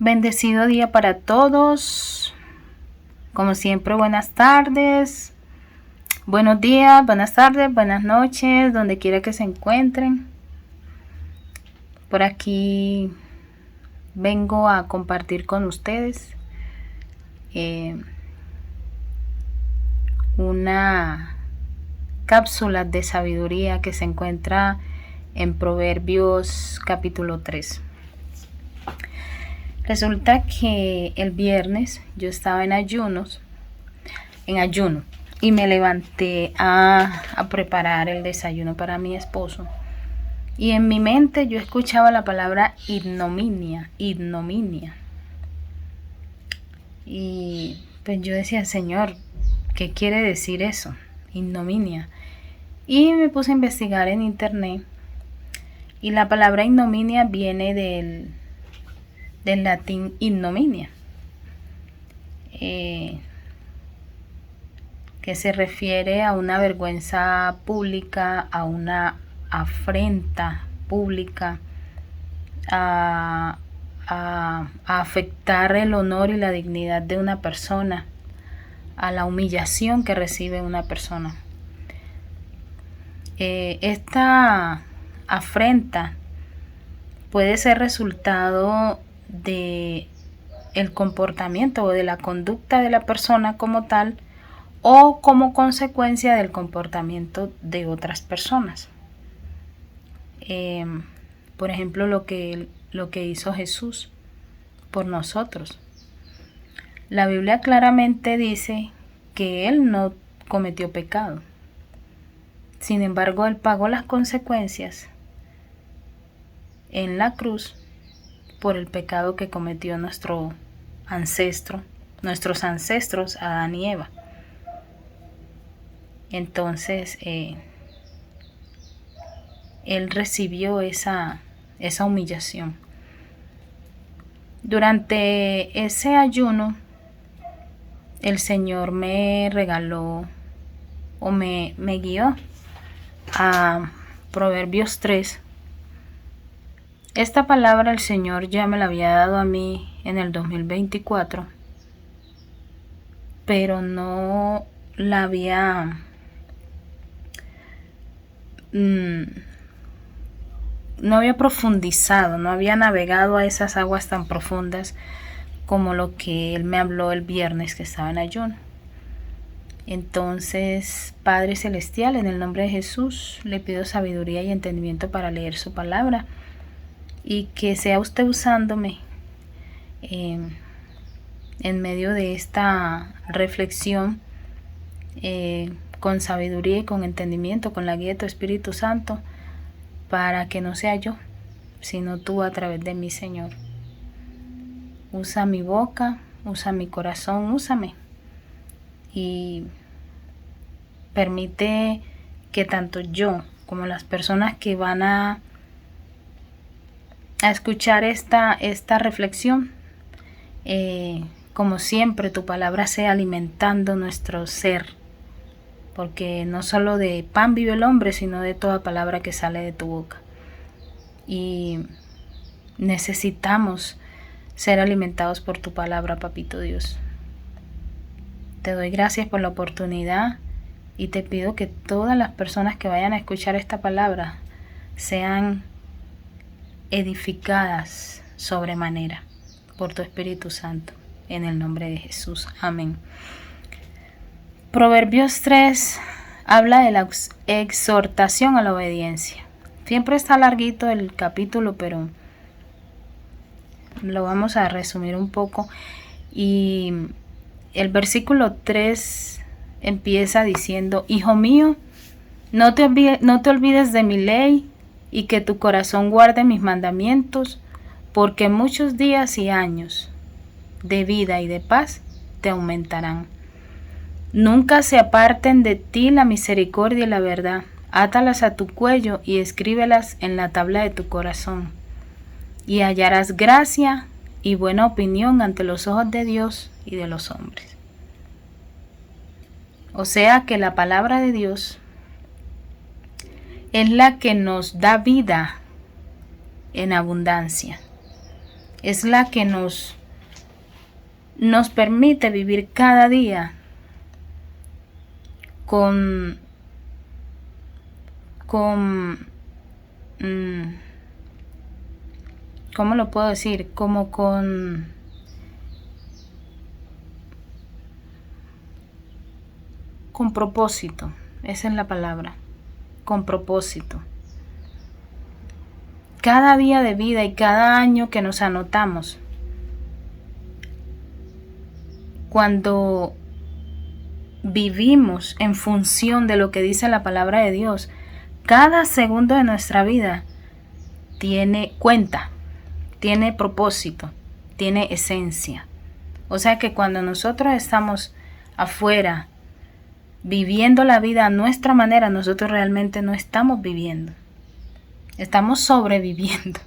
Bendecido día para todos. Como siempre, buenas tardes, buenos días, buenas tardes, buenas noches, donde quiera que se encuentren. Por aquí vengo a compartir con ustedes una cápsula de sabiduría que se encuentra en Proverbios capítulo 3. Resulta que el viernes yo estaba en ayuno, y me levanté a preparar el desayuno para mi esposo. Y en mi mente yo escuchaba la palabra ignominia. Y pues yo decía, Señor, ¿qué quiere decir eso? Ignominia. Y me puse a investigar en internet. Y la palabra ignominia viene del latín ignominia, que se refiere a una vergüenza pública, a una afrenta pública, a afectar el honor y la dignidad de una persona, a la humillación que recibe una persona. Esta afrenta puede ser resultado de el comportamiento o de la conducta de la persona como tal, o como consecuencia del comportamiento de otras personas. Por ejemplo, lo que hizo Jesús por nosotros. La Biblia claramente dice que Él no cometió pecado. Sin embargo, Él pagó las consecuencias en la cruz por el pecado que cometió nuestros ancestros Adán y Eva. Entonces Él recibió esa humillación. Durante ese ayuno, el Señor me regaló o me guió a Proverbios 3. Esta palabra el Señor ya me la había dado a mí en el 2024, pero no la había profundizado, no había navegado a esas aguas tan profundas como lo que Él me habló el viernes que estaba en ayuno. Entonces, Padre Celestial, en el nombre de Jesús, le pido sabiduría y entendimiento para leer su palabra, y que sea usted usándome en medio de esta reflexión con sabiduría y con entendimiento, con la guía de tu Espíritu Santo, para que no sea yo, sino tú a través de mí, Señor. Usa mi boca, usa mi corazón, úsame, y permite que tanto yo como las personas que van a escuchar esta reflexión, como siempre, tu palabra sea alimentando nuestro ser, porque no solo de pan vive el hombre, sino de toda palabra que sale de tu boca. Y necesitamos ser alimentados por tu palabra, Papito Dios. Te doy gracias por la oportunidad y te pido que todas las personas que vayan a escuchar esta palabra sean edificadas sobremanera por tu Espíritu Santo, en el nombre de Jesús. Amén. Proverbios 3 habla de la exhortación a la obediencia. Siempre está larguito el capítulo, pero lo vamos a resumir un poco. Y el versículo 3 empieza diciendo: Hijo mío, no te olvides de mi ley, y que tu corazón guarde mis mandamientos, porque muchos días y años de vida y de paz te aumentarán. Nunca se aparten de ti la misericordia y la verdad. Átalas a tu cuello y escríbelas en la tabla de tu corazón, y hallarás gracia y buena opinión ante los ojos de Dios y de los hombres. O sea que la palabra de Dios es la que nos da vida en abundancia. es la que nos permite vivir cada día con ¿cómo lo puedo decir? Como con propósito. Esa es la palabra. Con propósito. Cada día de vida y cada año que nos anotamos, cuando vivimos en función de lo que dice la palabra de Dios, cada segundo de nuestra vida tiene cuenta, tiene propósito, tiene esencia. O sea que cuando nosotros estamos afuera viviendo la vida a nuestra manera, nosotros realmente no estamos viviendo. Estamos sobreviviendo.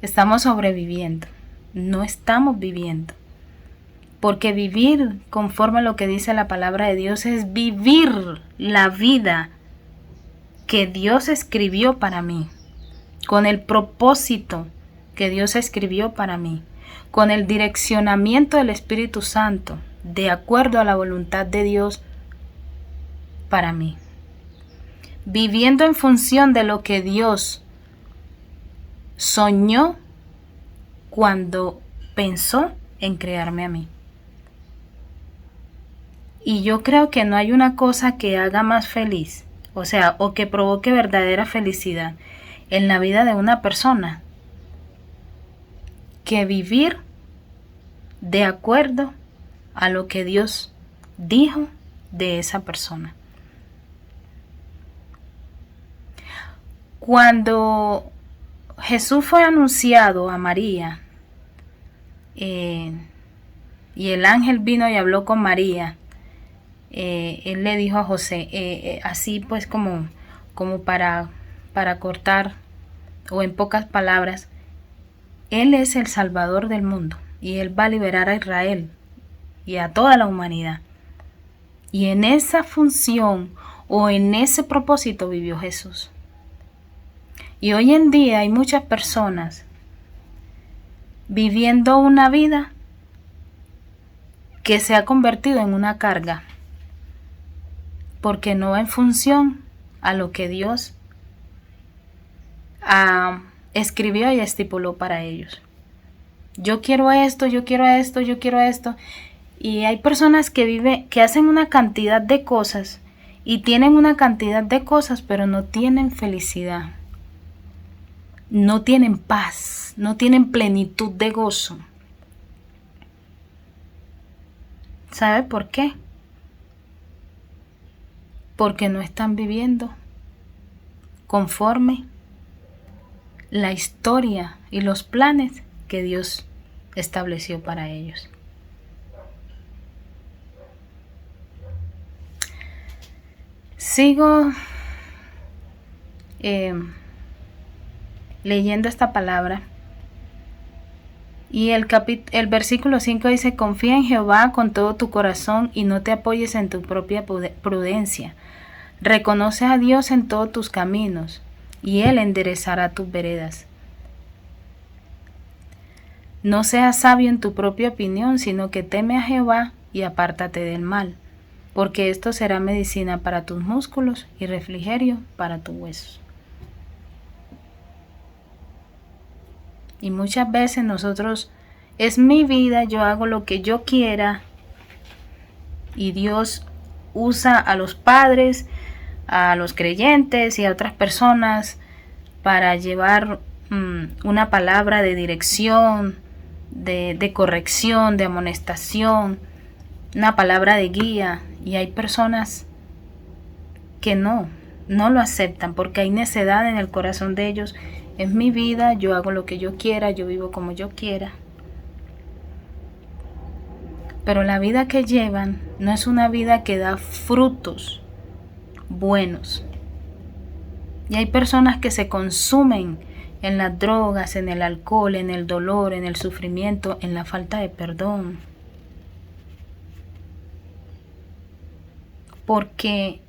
Estamos sobreviviendo. No estamos viviendo. Porque vivir conforme a lo que dice la palabra de Dios es vivir la vida que Dios escribió para mí, con el propósito que Dios escribió para mí, con el direccionamiento del Espíritu Santo, de acuerdo a la voluntad de Dios para mí. Viviendo en función de lo que Dios soñó cuando pensó en crearme a mí. Y yo creo que no hay una cosa que haga más feliz, o que provoque verdadera felicidad en la vida de una persona, que vivir de acuerdo a lo que Dios dijo de esa persona. Cuando Jesús fue anunciado a María, y el ángel vino y habló con María, él le dijo a José, así pues como para cortar, o en pocas palabras, Él es el Salvador del mundo y Él va a liberar a Israel y a toda la humanidad. Y en esa función o en ese propósito vivió Jesús. Y hoy en día hay muchas personas viviendo una vida que se ha convertido en una carga, porque no va en función a lo que Dios escribió y estipuló para ellos. Yo quiero esto, yo quiero esto, yo quiero esto. Y hay personas que hacen una cantidad de cosas y tienen una cantidad de cosas, pero no tienen felicidad. No tienen paz, no tienen plenitud de gozo. ¿Sabe por qué? Porque no están viviendo conforme la historia y los planes que Dios estableció para ellos. Sigo leyendo esta palabra. Y el versículo 5 dice: confía en Jehová con todo tu corazón y no te apoyes en tu propia prudencia. Reconoce a Dios en todos tus caminos y Él enderezará tus veredas. No seas sabio en tu propia opinión, sino que teme a Jehová y apártate del mal, porque esto será medicina para tus músculos y refrigerio para tus huesos. Y muchas veces nosotros, es mi vida, yo hago lo que yo quiera, y Dios usa a los padres, a los creyentes y a otras personas para llevar una palabra de dirección, de corrección, de amonestación, una palabra de guía. Y hay personas que no lo aceptan porque hay necedad en el corazón de ellos. Es mi vida, yo hago lo que yo quiera, yo vivo como yo quiera. Pero la vida que llevan no es una vida que da frutos buenos. Y hay personas que se consumen en las drogas, en el alcohol, en el dolor, en el sufrimiento, en la falta de perdón. Porque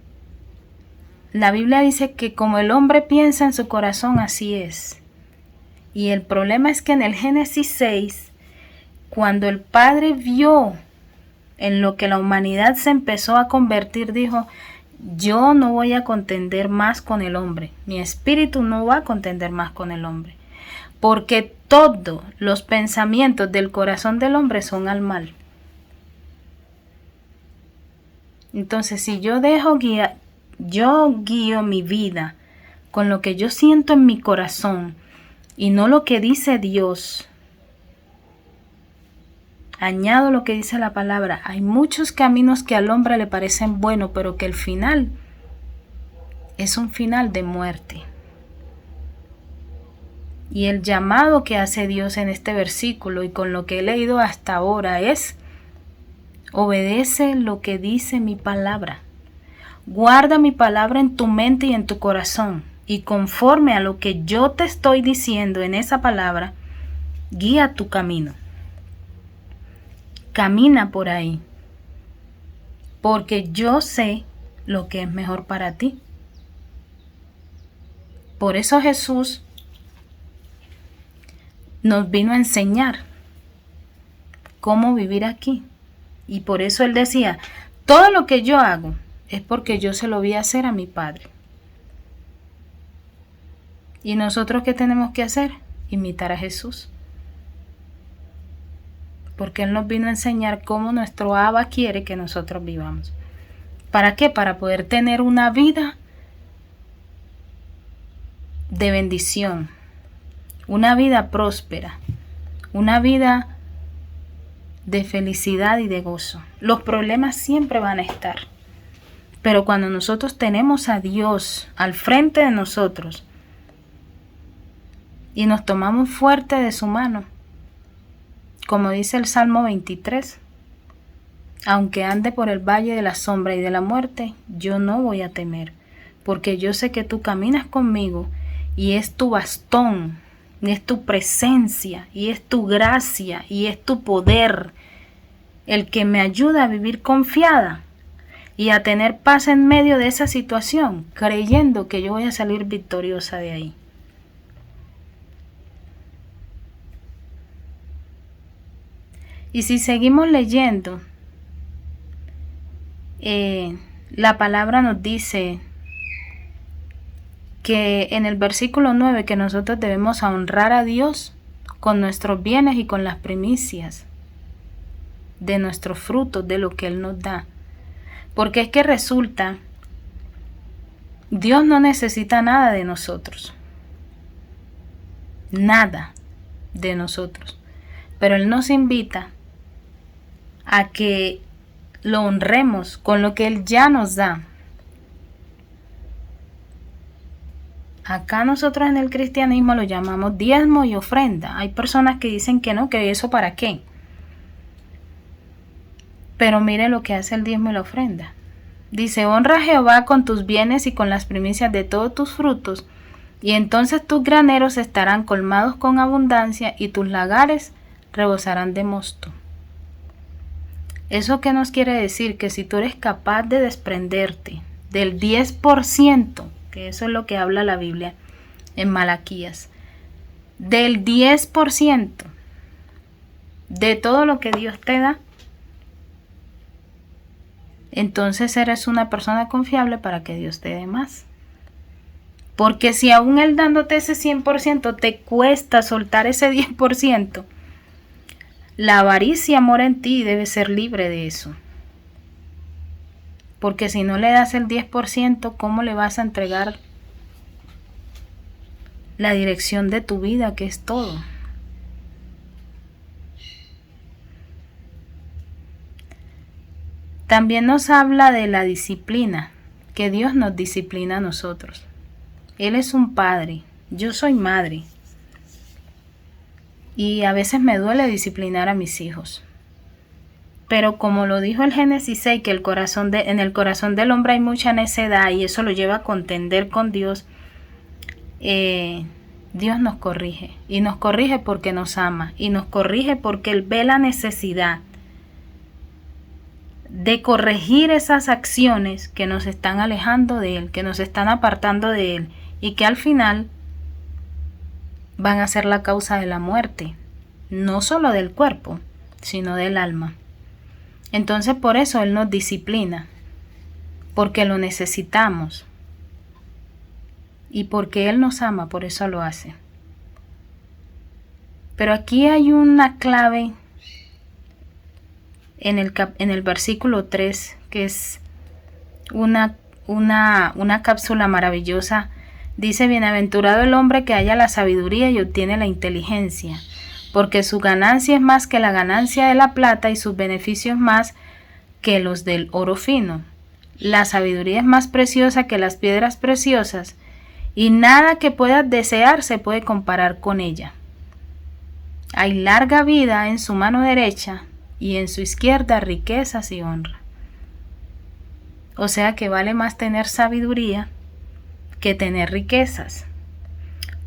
la Biblia dice que como el hombre piensa en su corazón, así es. Y el problema es que en el Génesis 6 Cuando el Padre vio en lo que la humanidad se empezó a convertir, dijo: yo no voy a contender más con el hombre, mi espíritu no va a contender más con el hombre, porque todos los pensamientos del corazón del hombre son al mal. Entonces, si yo guío mi vida con lo que yo siento en mi corazón y no lo que dice Dios, añado lo que dice la palabra: hay muchos caminos que al hombre le parecen buenos, pero que el final es un final de muerte. Y el llamado que hace Dios en este versículo y con lo que he leído hasta ahora es: obedece lo que dice mi palabra. Guarda mi palabra en tu mente y en tu corazón, y conforme a lo que yo te estoy diciendo en esa palabra, guía tu camino. Camina por ahí, porque yo sé lo que es mejor para ti. Por eso Jesús nos vino a enseñar cómo vivir aquí. Y por eso Él decía: todo lo que yo hago es porque yo se lo voy a hacer a mi Padre. ¿Y nosotros qué tenemos que hacer? Imitar a Jesús. Porque Él nos vino a enseñar cómo nuestro Abba quiere que nosotros vivamos. ¿Para qué? Para poder tener una vida de bendición, una vida próspera, una vida de felicidad y de gozo. Los problemas siempre van a estar, pero cuando nosotros tenemos a Dios al frente de nosotros y nos tomamos fuerte de su mano, como dice el Salmo 23, aunque ande por el valle de la sombra y de la muerte, yo no voy a temer, porque yo sé que tú caminas conmigo y es tu bastón, y es tu presencia, y es tu gracia, y es tu poder el que me ayuda a vivir confiada y a tener paz en medio de esa situación, creyendo que yo voy a salir victoriosa de ahí. Y si seguimos leyendo, la palabra nos dice que en el versículo 9 que nosotros debemos honrar a Dios con nuestros bienes y con las primicias de nuestros frutos, de lo que Él nos da. Porque es que resulta, Dios no necesita nada de nosotros. Nada de nosotros. Pero Él nos invita a que lo honremos con lo que Él ya nos da. Acá nosotros en el cristianismo lo llamamos diezmo y ofrenda. Hay personas que dicen que no, que eso para qué. Pero mire lo que hace el diezmo y la ofrenda. Dice: honra a Jehová con tus bienes y con las primicias de todos tus frutos, y entonces tus graneros estarán colmados con abundancia y tus lagares rebosarán de mosto. ¿Eso qué nos quiere decir? Que si tú eres capaz de desprenderte del 10%, que eso es lo que habla la Biblia en Malaquías, del 10% de todo lo que Dios te da, entonces eres una persona confiable para que Dios te dé más. Porque si aún Él dándote ese 100% te cuesta soltar ese 10%, la avaricia mora en ti y debes ser libre de eso. Porque si no le das el 10%, ¿cómo le vas a entregar la dirección de tu vida, que es todo? También nos habla de la disciplina, que Dios nos disciplina a nosotros. Él es un padre, yo soy madre. Y a veces me duele disciplinar a mis hijos. Pero como lo dijo el Génesis 6, que en el corazón del hombre hay mucha necedad y eso lo lleva a contender con Dios, Dios nos corrige. Y nos corrige porque nos ama. Y nos corrige porque Él ve la necesidad de corregir esas acciones que nos están alejando de Él, que nos están apartando de Él y que al final van a ser la causa de la muerte, no solo del cuerpo, sino del alma. Entonces por eso Él nos disciplina, porque lo necesitamos. Y porque Él nos ama, por eso lo hace. Pero aquí hay una clave en el versículo 3, que es una cápsula maravillosa. Dice: bienaventurado el hombre que halla la sabiduría y obtiene la inteligencia, porque su ganancia es más que la ganancia de la plata y sus beneficios más que los del oro fino. La sabiduría es más preciosa que las piedras preciosas, y nada que puedas desear se puede comparar con ella. Hay larga vida en su mano derecha y en su izquierda riquezas y honra. O sea que vale más tener sabiduría que tener riquezas.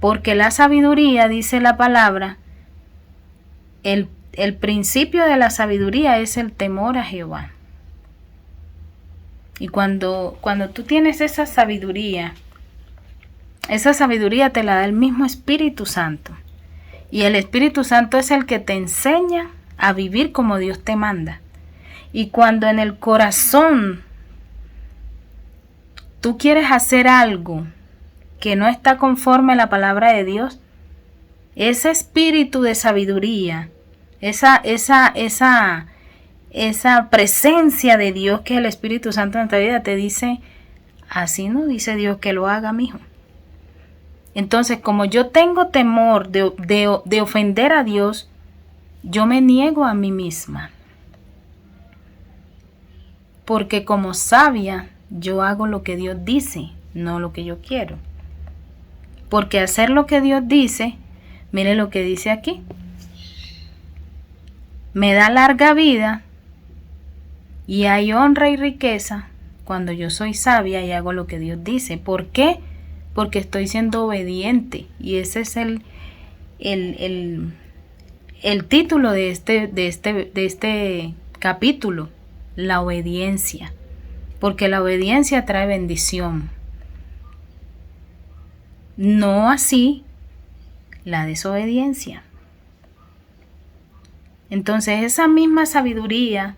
Porque la sabiduría, dice la palabra, el principio de la sabiduría es el temor a Jehová. Y cuando tú tienes esa sabiduría te la da el mismo Espíritu Santo. Y el Espíritu Santo es el que te enseña a vivir como Dios te manda. Y cuando en el corazón tú quieres hacer algo que no está conforme a la palabra de Dios, ese espíritu de sabiduría, esa presencia de Dios que es el Espíritu Santo en nuestra vida te dice: así no dice Dios que lo haga, mijo. Entonces, como yo tengo temor de ofender a Dios, yo me niego a mí misma. Porque como sabia, yo hago lo que Dios dice, no lo que yo quiero. Porque hacer lo que Dios dice, mire lo que dice aquí: me da larga vida y hay honra y riqueza cuando yo soy sabia y hago lo que Dios dice. ¿Por qué? Porque estoy siendo obediente. Y ese es el título de este capítulo: la obediencia. Porque la obediencia trae bendición. No así la desobediencia. Entonces esa misma sabiduría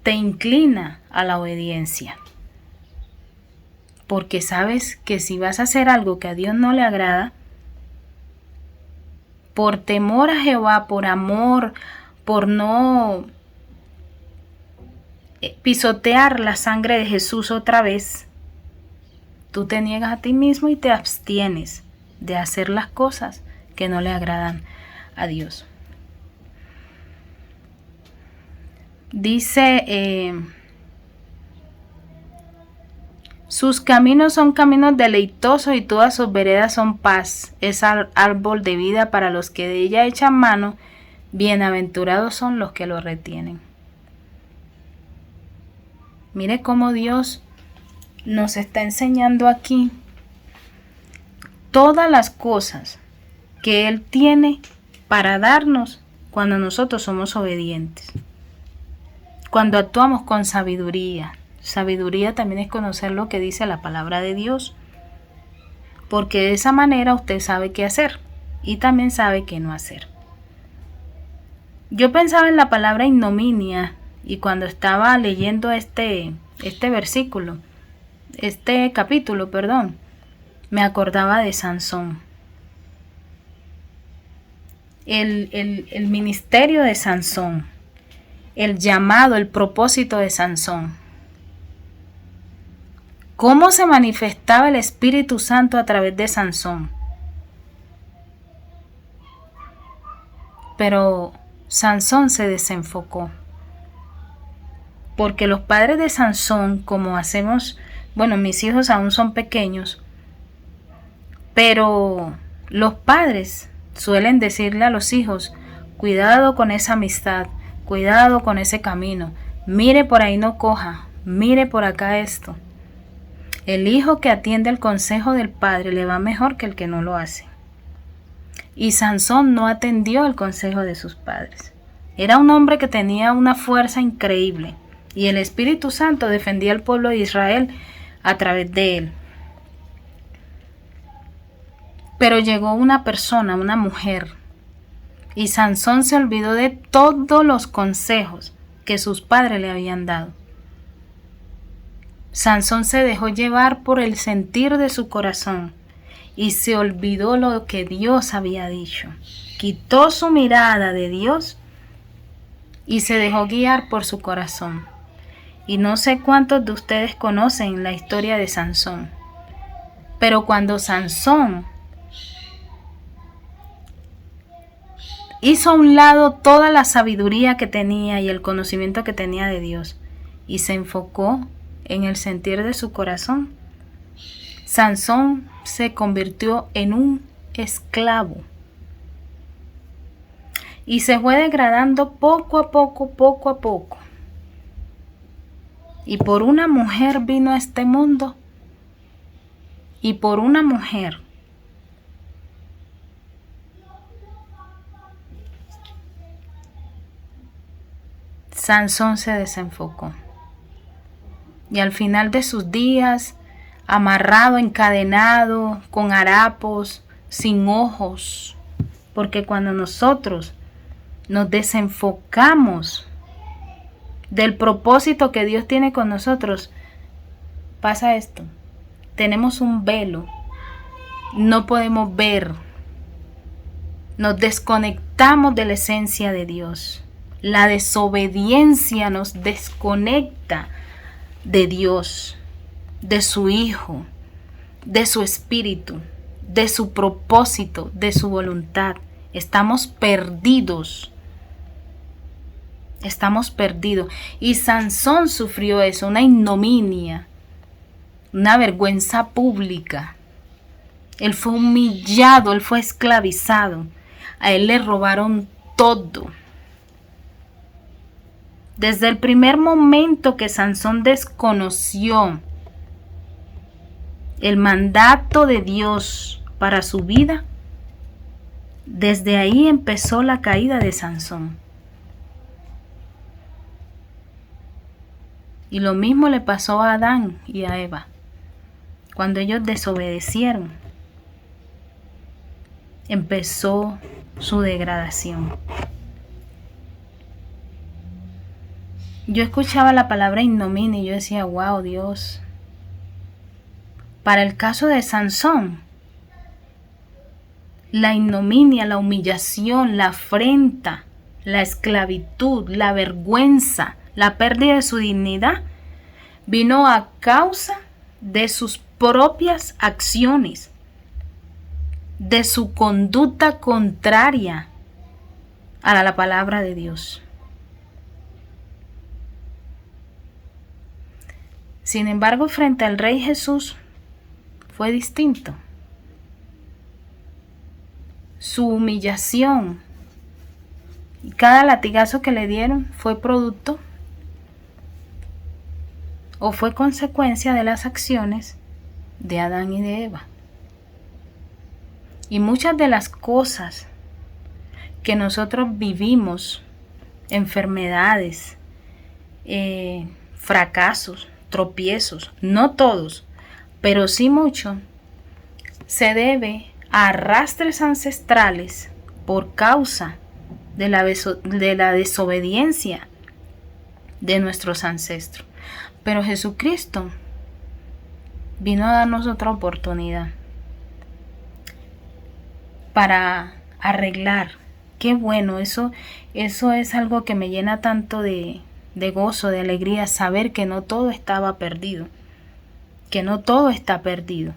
te inclina a la obediencia. Porque sabes que si vas a hacer algo que a Dios no le agrada, por temor a Jehová, por amor, por no pisotear la sangre de Jesús otra vez, tú te niegas a ti mismo y te abstienes de hacer las cosas que no le agradan a Dios. Dice: sus caminos son caminos deleitosos y todas sus veredas son paz. Es árbol de vida para los que de ella echan mano. Bienaventurados son los que lo retienen. Mire cómo Dios nos está enseñando aquí todas las cosas que Él tiene para darnos cuando nosotros somos obedientes. Cuando actuamos con sabiduría. Sabiduría también es conocer lo que dice la palabra de Dios. Porque de esa manera usted sabe qué hacer y también sabe qué no hacer. Yo pensaba en la palabra ignominia y cuando estaba leyendo este capítulo, me acordaba de Sansón. El ministerio de Sansón, el llamado, el propósito de Sansón. ¿Cómo se manifestaba el Espíritu Santo a través de Sansón? Pero Sansón se desenfocó. Porque los padres de Sansón, como hacemos, mis hijos aún son pequeños, pero los padres suelen decirle a los hijos: cuidado con esa amistad, cuidado con ese camino, mire por ahí no coja, mire por acá esto. El hijo que atiende el consejo del padre le va mejor que el que no lo hace. Y Sansón no atendió el consejo de sus padres. Era un hombre que tenía una fuerza increíble y el Espíritu Santo defendía al pueblo de Israel a través de él. Pero llegó una persona, una mujer, Y Sansón se olvidó de todos los consejos que sus padres le habían dado. Sansón se dejó llevar por el sentir de su corazón y se olvidó lo que Dios había dicho. Quitó su mirada de Dios y se dejó guiar por su corazón. Y no sé cuántos de ustedes conocen la historia de Sansón, pero cuando Sansón hizo a un lado toda la sabiduría que tenía y el conocimiento que tenía de Dios y se enfocó en el sentir de su corazón, Sansón se convirtió en un esclavo y se fue degradando poco a poco. Y por una mujer vino a este mundo, y por una mujer Sansón se desenfocó. Y al final de sus días, amarrado, encadenado, con harapos, sin ojos, porque cuando nosotros nos desenfocamos del propósito que Dios tiene con nosotros, pasa esto: tenemos un velo, no podemos ver, nos desconectamos de la esencia de Dios. La desobediencia nos desconecta de Dios, de su Hijo, de su Espíritu, de su propósito, de su voluntad. Estamos perdidos. Estamos perdidos. Y Sansón sufrió eso, una ignominia, una vergüenza pública. Él fue humillado, él fue esclavizado. A él le robaron todo. Desde el primer momento que Sansón desconoció el mandato de Dios para su vida, desde ahí empezó la caída de Sansón. Y lo mismo le pasó a Adán y a Eva, cuando ellos desobedecieron. Empezó su degradación. Yo escuchaba la palabra ignominia y yo decía, wow, Dios. Para el caso de Sansón, la ignominia, la humillación, la afrenta, la esclavitud, la vergüenza, la pérdida de su dignidad, vino a causa de sus propias acciones, de su conducta contraria a la palabra de Dios. Sin embargo, frente al Rey Jesús fue distinto. Su humillación y cada latigazo que le dieron fue producto o fue consecuencia de las acciones de Adán y de Eva. Y muchas de las cosas que nosotros vivimos, enfermedades, fracasos, tropiezos, no todos, pero sí mucho, se debe a arrastres ancestrales por causa de la desobediencia de nuestros ancestros. Pero Jesucristo vino a darnos otra oportunidad para arreglar. Qué bueno, eso es algo que me llena tanto de gozo, de alegría, saber que no todo estaba perdido, que no todo está perdido.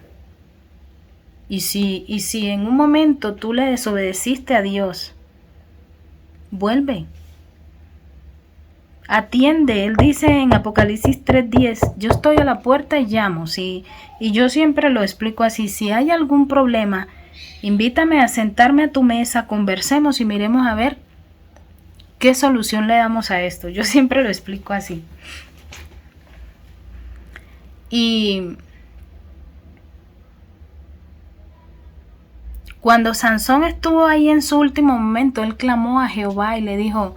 Y si en un momento tú le desobedeciste a Dios, vuelve, atiende. Él dice en Apocalipsis 3:10, yo estoy a la puerta y llamo. Y yo siempre lo explico así: si hay algún problema, invítame a sentarme a tu mesa, conversemos y miremos a ver qué solución le damos a esto. Yo siempre lo explico así. Y cuando Sansón estuvo ahí en su último momento, él clamó a Jehová y le dijo,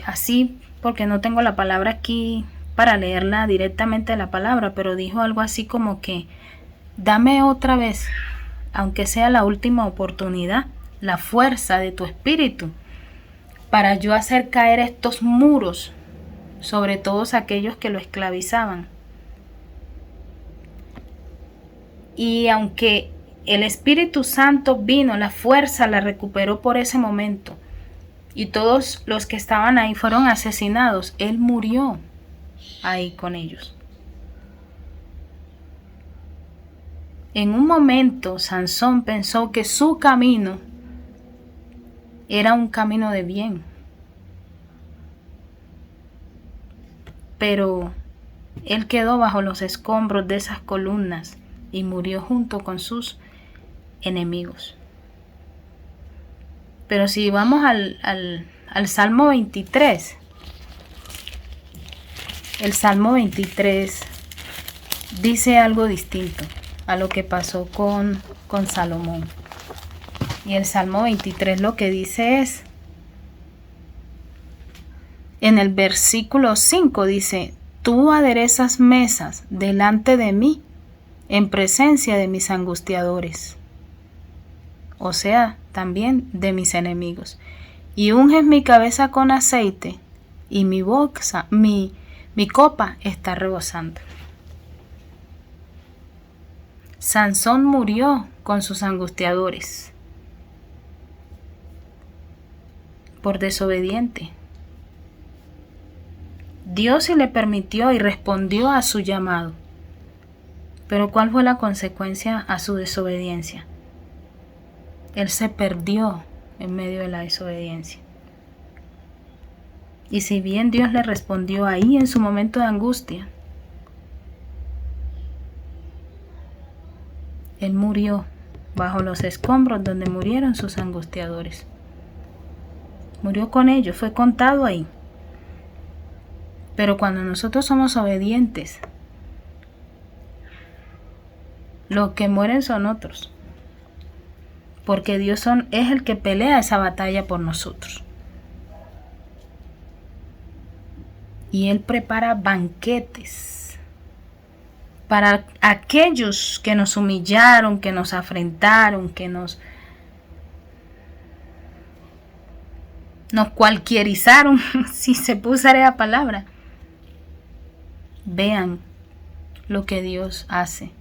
así, porque no tengo la palabra aquí para leerla directamente la palabra, pero dijo algo así como que, dame otra vez, aunque sea la última oportunidad, la fuerza de tu espíritu, para yo hacer caer estos muros sobre todos aquellos que lo esclavizaban. Y aunque el Espíritu Santo vino, la fuerza la recuperó por ese momento, y todos los que estaban ahí fueron asesinados, él murió ahí con ellos. En un momento, Sansón pensó que su camino era un camino de bien. Pero él quedó bajo los escombros de esas columnas y murió junto con sus enemigos. Pero si vamos al Salmo 23, el Salmo 23 dice algo distinto a lo que pasó con Salomón. Y el Salmo 23 lo que dice es, en el versículo 5 dice, tú aderezas mesas delante de mí en presencia de mis angustiadores, o sea, también de mis enemigos, y unges mi cabeza con aceite y mi copa está rebosando. Sansón murió con sus angustiadores por desobediente. Dios sí le permitió y respondió a su llamado. Pero ¿cuál fue la consecuencia a su desobediencia? Él se perdió en medio de la desobediencia. Y si bien Dios le respondió ahí en su momento de angustia, él murió bajo los escombros donde murieron sus angustiadores. Murió con ellos, fue contado ahí. Pero cuando nosotros somos obedientes, los que mueren son otros. Porque Dios es el que pelea esa batalla por nosotros. Y Él prepara banquetes para aquellos que nos humillaron, que nos afrentaron, que nos cualquierizaron, si se puede usar esa palabra. Vean lo que Dios hace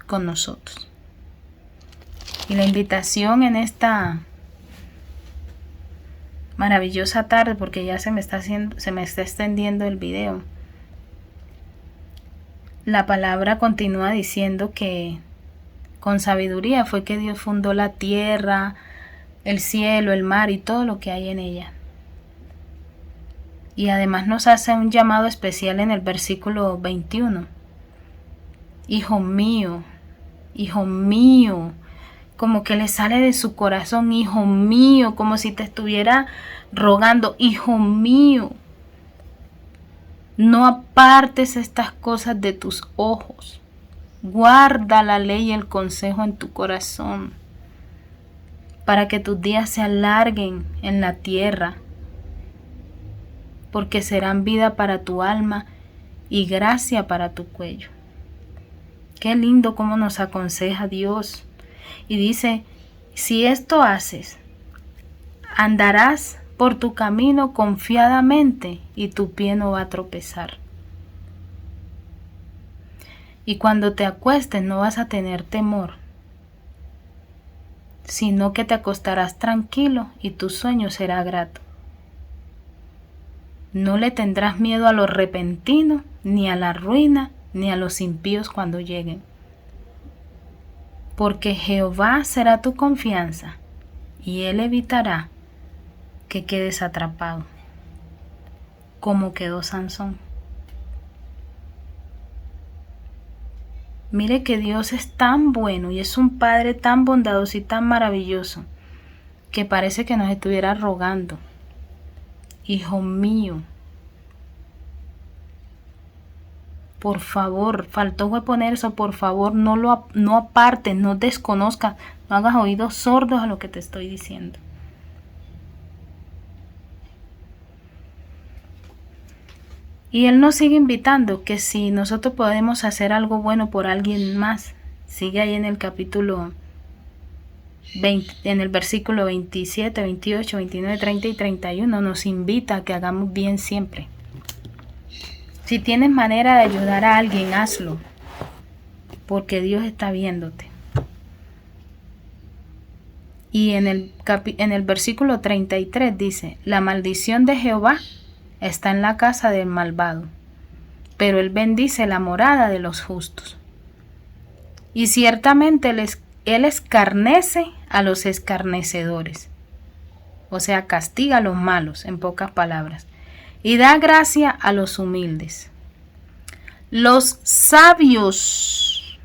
con nosotros. Y la invitación en esta maravillosa tarde, porque ya se me está extendiendo el video. La palabra continúa diciendo que con sabiduría fue que Dios fundó la tierra, el cielo, el mar y todo lo que hay en ella. Y además nos hace un llamado especial en el versículo 21. Hijo mío, como que le sale de su corazón, hijo mío, como si te estuviera rogando, hijo mío, no apartes estas cosas de tus ojos, guarda la ley y el consejo en tu corazón, para que tus días se alarguen en la tierra, porque serán vida para tu alma y gracia para tu cuello. Qué lindo cómo nos aconseja Dios. Y dice, si esto haces, andarás por tu camino confiadamente y tu pie no va a tropezar. Y cuando te acuestes no vas a tener temor, sino que te acostarás tranquilo y tu sueño será grato. No le tendrás miedo a lo repentino, ni a la ruina, ni a los impíos cuando lleguen. Porque Jehová será tu confianza, y Él evitará que quedes atrapado, como quedó Sansón. Mire que Dios es tan bueno y es un Padre tan bondadoso y tan maravilloso, que parece que nos estuviera rogando. Hijo mío, por favor, faltó poner eso, por favor, no apartes, no desconozcas, no hagas oídos sordos a lo que te estoy diciendo. Y Él nos sigue invitando que si nosotros podemos hacer algo bueno por alguien más, sigue ahí en el capítulo en el versículo 27, 28, 29, 30 y 31 nos invita a que hagamos bien siempre. Si tienes manera de ayudar a alguien, hazlo, porque Dios está viéndote. Y en el versículo 33 dice: la maldición de Jehová está en la casa del malvado, pero él bendice la morada de los justos. Y ciertamente él escarnece a los escarnecedores, o sea, castiga a los malos, en pocas palabras, y da gracia a los humildes. Los sabios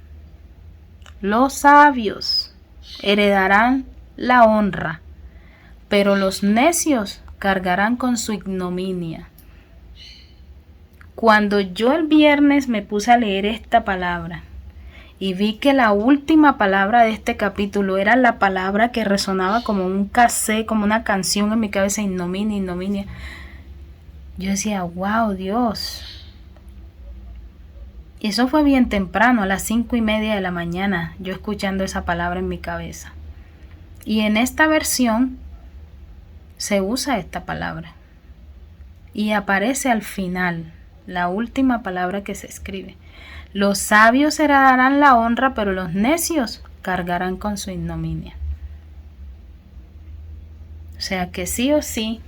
heredarán la honra, pero los necios cargarán con su ignominia. Cuando yo el viernes me puse a leer esta palabra y vi que la última palabra de este capítulo era la palabra que resonaba como un cassette, como una canción en mi cabeza: ignominia, ignominia. Yo decía, wow, Dios. Y eso fue bien temprano, a las 5:30 de la mañana, yo escuchando esa palabra en mi cabeza. Y en esta versión se usa esta palabra. Y aparece al final, la última palabra que se escribe. Los sabios heredarán la honra, pero los necios cargarán con su ignominia. O sea que sí o sí,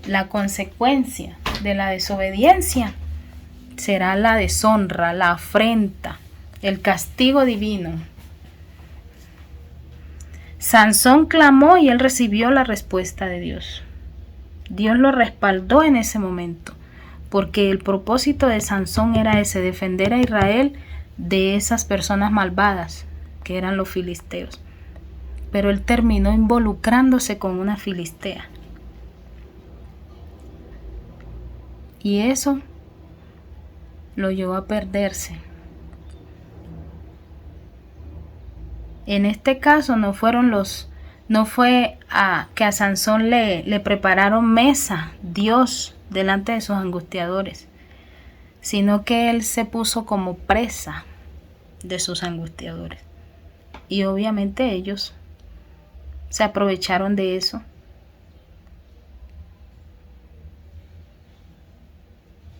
la consecuencia de la desobediencia será la deshonra, la afrenta, el castigo divino. Sansón clamó y él recibió la respuesta de Dios. Dios lo respaldó en ese momento, porque el propósito de Sansón era ese: defender a Israel de esas personas malvadas que eran los filisteos. Pero él terminó involucrándose con una filistea. Y eso lo llevó a perderse. En este caso no fue que a Sansón le prepararon mesa, Dios, delante de sus angustiadores, sino que él se puso como presa de sus angustiadores. Y obviamente ellos se aprovecharon de eso.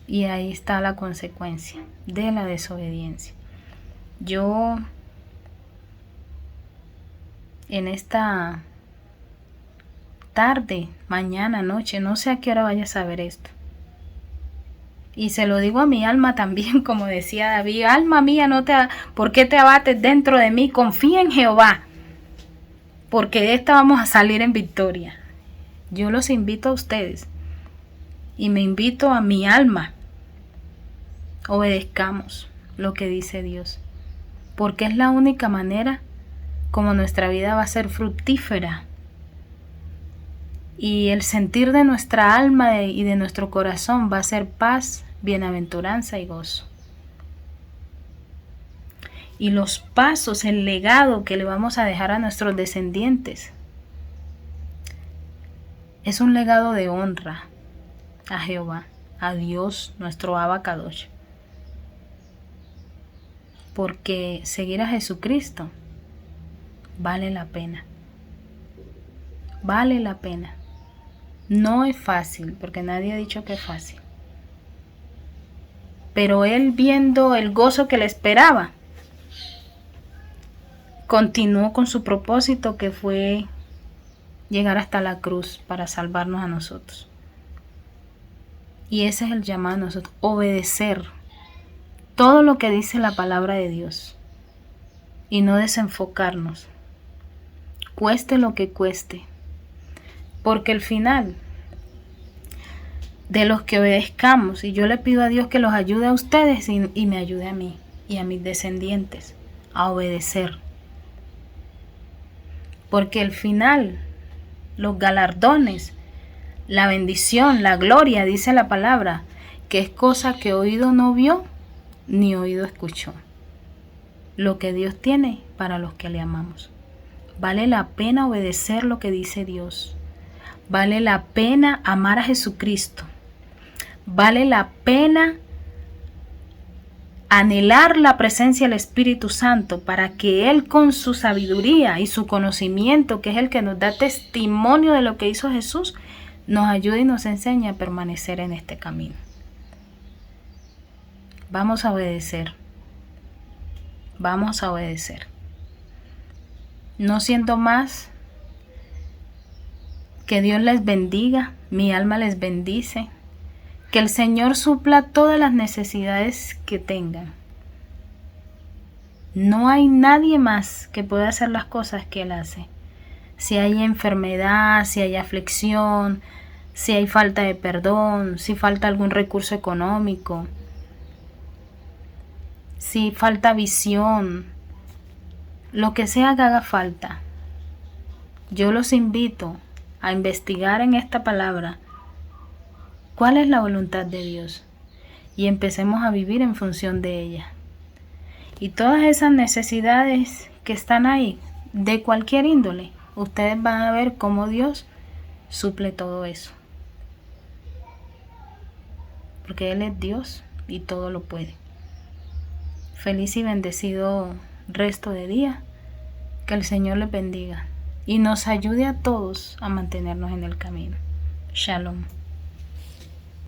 Y ahí está la consecuencia de la desobediencia. Yo en esta tarde, mañana, noche, no sé a qué hora vayas a ver esto. Y se lo digo a mi alma también, como decía David: alma mía, ¿por qué te abates dentro de mí? Confía en Jehová, porque de esta vamos a salir en victoria. Yo los invito a ustedes y me invito a mi alma: obedezcamos lo que dice Dios, porque es la única manera como nuestra vida va a ser fructífera y el sentir de nuestra alma y de nuestro corazón va a ser paz, bienaventuranza y gozo. Y los pasos, el legado que le vamos a dejar a nuestros descendientes es un legado de honra a Jehová, a Dios, nuestro Abacadosh. Porque seguir a Jesucristo vale la pena. Vale la pena. No es fácil, porque nadie ha dicho que es fácil. Pero él, viendo el gozo que le esperaba, continuó con su propósito, que fue llegar hasta la cruz para salvarnos a nosotros. Y ese es el llamado a nosotros: obedecer todo lo que dice la palabra de Dios y no desenfocarnos, cueste lo que cueste, porque el final de los que obedezcamos, y yo le pido a Dios que los ayude a ustedes y me ayude a mí y a mis descendientes a obedecer, porque el final, los galardones, la bendición, la gloria, dice la palabra, que es cosa que oído no vio ni oído escuchó. Lo que Dios tiene para los que le amamos. Vale la pena obedecer lo que dice Dios. Vale la pena amar a Jesucristo. Vale la pena anhelar la presencia del Espíritu Santo para que Él con su sabiduría y su conocimiento, que es el que nos da testimonio de lo que hizo Jesús, nos ayude y nos enseñe a permanecer en este camino. Vamos a obedecer. Vamos a obedecer. No siento más. Que Dios les bendiga. Mi alma les bendice. Que el Señor supla todas las necesidades que tengan. No hay nadie más que pueda hacer las cosas que Él hace. Si hay enfermedad, si hay aflicción, si hay falta de perdón, si falta algún recurso económico, si falta visión, lo que sea que haga falta, yo los invito a investigar en esta palabra cuál es la voluntad de Dios y empecemos a vivir en función de ella. Y todas esas necesidades que están ahí, de cualquier índole, ustedes van a ver cómo Dios suple todo eso. Porque Él es Dios y todo lo puede. Feliz y bendecido resto de día. Que el Señor les bendiga y nos ayude a todos a mantenernos en el camino. Shalom.